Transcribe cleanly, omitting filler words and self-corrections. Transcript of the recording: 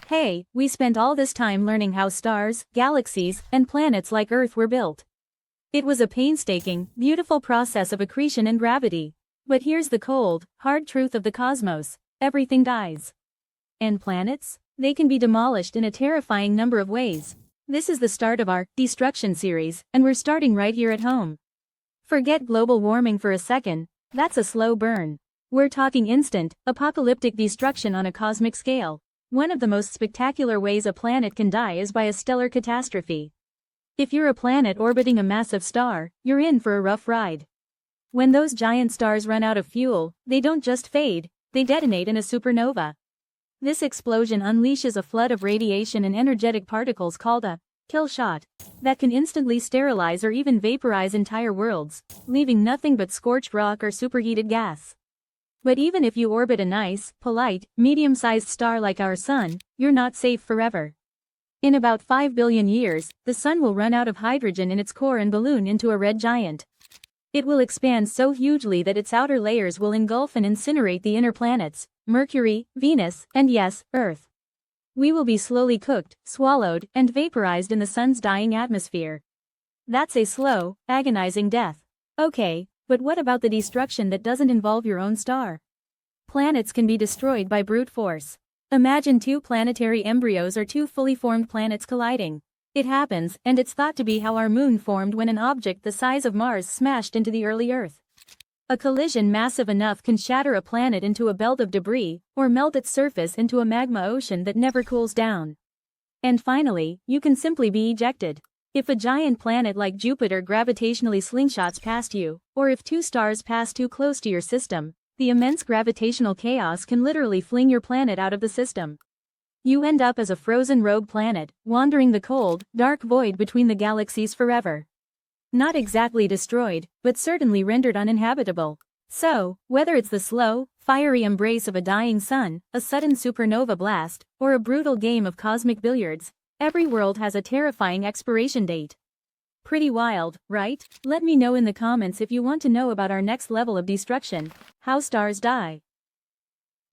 Hey, we spent all this time learning how stars, galaxies, and planets like Earth were built. It was a painstaking, beautiful process of accretion and gravity. But here's the cold, hard truth of the cosmos: everything dies. And planets? They can be demolished in a terrifying number of ways. This is the start of our destruction series, and we're starting right here at home. Forget global warming for a second, that's a slow burn. We're talking instant, apocalyptic destruction on a cosmic scale. One of the most spectacular ways a planet can die is by a stellar catastrophe. If you're a planet orbiting a massive star, you're in for a rough ride. When those giant stars run out of fuel, they don't just fade, they detonate in a supernova. This explosion unleashes a flood of radiation and energetic particles called a kill shot that can instantly sterilize or even vaporize entire worlds, leaving nothing but scorched rock or superheated gas. But even if you orbit a nice, polite, medium-sized star like our Sun, you're not safe forever. In about 5 billion years, the Sun will run out of hydrogen in its core and balloon into a red giant. It will expand so hugely that its outer layers will engulf and incinerate the inner planets, Mercury, Venus, and yes, Earth. We will be slowly cooked, swallowed, and vaporized in the Sun's dying atmosphere. That's a slow, agonizing death. Okay, but what about the destruction that doesn't involve your own star? Planets can be destroyed by brute force. Imagine two planetary embryos or two fully formed planets colliding. It happens, and it's thought to be how our moon formed when an object the size of Mars smashed into the early Earth. A collision massive enough can shatter a planet into a belt of debris, or melt its surface into a magma ocean that never cools down. And finally, you can simply be ejected. If a giant planet like Jupiter gravitationally slingshots past you, or if two stars pass too close to your system, the immense gravitational chaos can literally fling your planet out of the system. You end up as a frozen rogue planet, wandering the cold, dark void between the galaxies forever. Not exactly destroyed, but certainly rendered uninhabitable. So, whether it's the slow, fiery embrace of a dying sun, a sudden supernova blast, or a brutal game of cosmic billiards, every world has a terrifying expiration date. Pretty wild, right? Let me know in the comments if you want to know about our next level of destruction: how stars die.